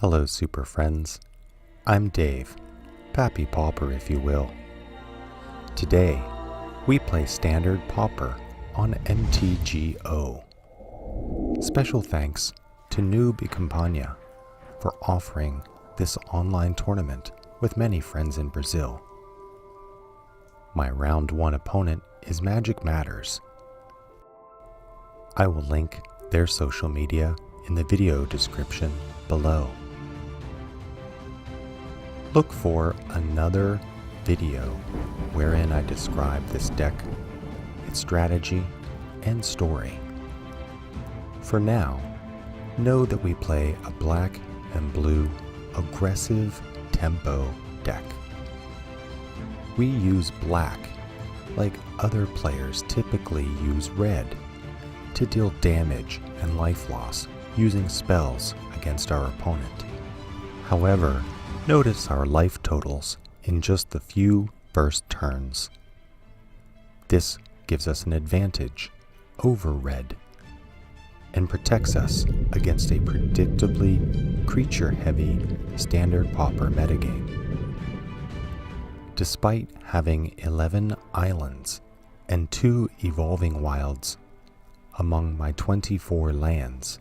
Hello, super friends. I'm Dave, Pappy Pauper if you will. Today, we play Standard Pauper on MtGO. Special thanks to Noob and Companhia for offering this online tournament with many friends in Brazil. My round 1 opponent is Magic Matters. I will link their social media in the video description below. Look for another video wherein I describe this deck, its strategy, and story. For now, know that we play a black and blue aggressive tempo deck. We use black, like other players typically use red, to deal damage and life loss using spells against our opponent. However, notice our life totals in just the few first turns. This gives us an advantage over red and protects us against a predictably creature-heavy Standard Pauper metagame. Despite having 11 islands and 2 evolving wilds among my 24 lands,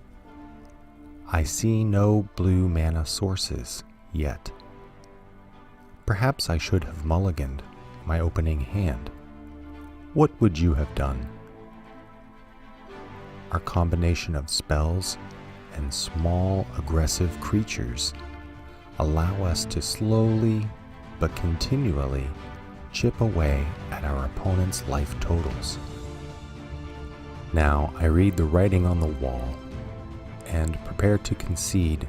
I see no blue mana sources yet. Perhaps I should have mulliganed my opening hand. What would you have done? Our combination of spells and small aggressive creatures allow us to slowly but continually chip away at our opponent's life totals. Now I read the writing on the wall and prepare to concede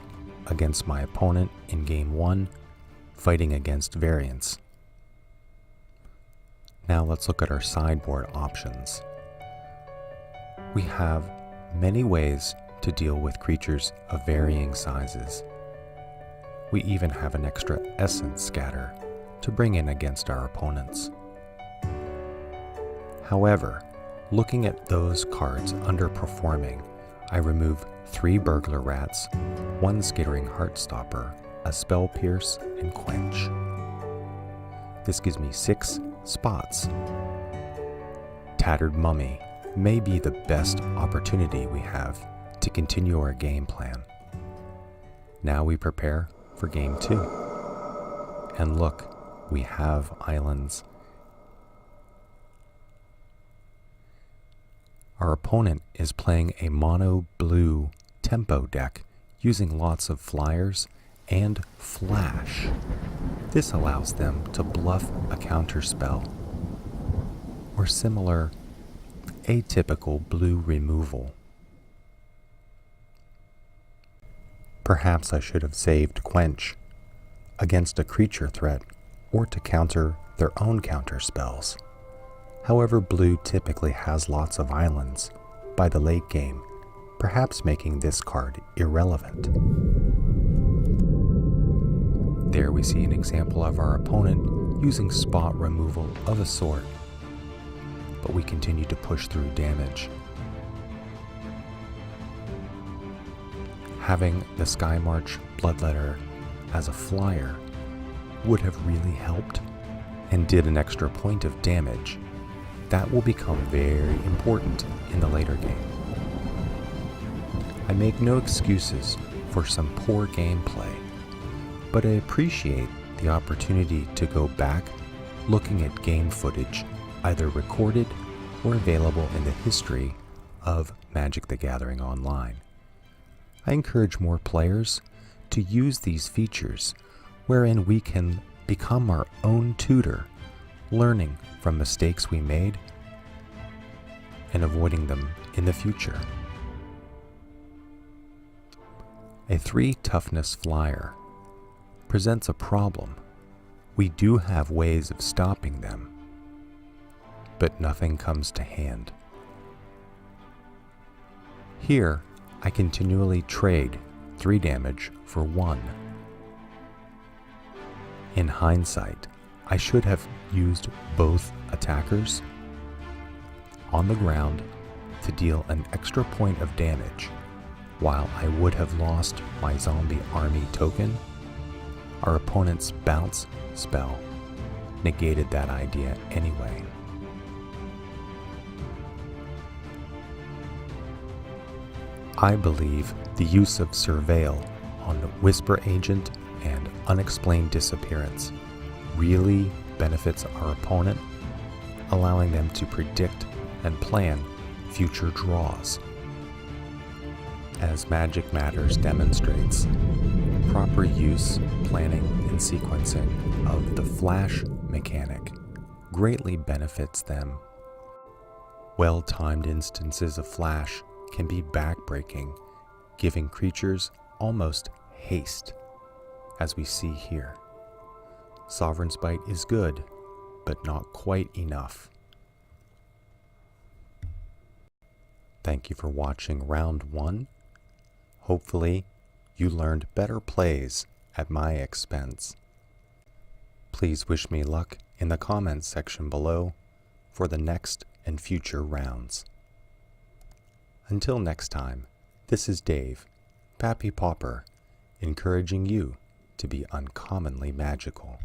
against my opponent in Game 1, fighting against variants. Now let's look at our sideboard options. We have many ways to deal with creatures of varying sizes. We even have an extra essence scatter to bring in against our opponents. However, looking at those cards underperforming, I remove 3 Burglar Rats, 1 Skittering Heartstopper, a Spell Pierce, and Quench. This gives me 6 spots. Tattered Mummy may be the best opportunity we have to continue our game plan. Now we prepare for Game 2. And look, we have islands. Our opponent is playing a mono blue tempo deck using lots of flyers and flash. This allows them to bluff a counterspell or similar atypical blue removal. Perhaps I should have saved Quench against a creature threat or to counter their own counter spells. However, blue typically has lots of islands by the late game, perhaps making this card irrelevant. There we see an example of our opponent using spot removal of a sort, but we continue to push through damage. Having the Skymarch Bloodletter as a flyer would have really helped and did an extra point of damage. That will become very important in the later game. I make no excuses for some poor gameplay, but I appreciate the opportunity to go back looking at game footage either recorded or available in the history of Magic the Gathering Online. I encourage more players to use these features wherein we can become our own tutor, learning from mistakes we made and avoiding them in the future. A 3 toughness flyer presents a problem. We do have ways of stopping them, but nothing comes to hand. Here, I continually trade 3 damage for 1. In hindsight, I should have used both attackers on the ground to deal an extra point of damage While I would have lost my zombie army token, our opponent's bounce spell negated that idea anyway. I believe the use of Surveil on Whisper Agent and Unexplained Disappearance really benefits our opponent, allowing them to predict and plan future draws. As Magic Matters demonstrates, proper use, planning, and sequencing of the flash mechanic greatly benefits them. Well-timed instances of flash can be backbreaking, giving creatures almost haste, as we see here. Sovereign's Bite is good, but not quite enough. Thank you for watching round 1. Hopefully, you learned better plays at my expense. Please wish me luck in the comments section below for the next and future rounds. Until next time, this is Dave, Pappy Pauper, encouraging you to be uncommonly magical.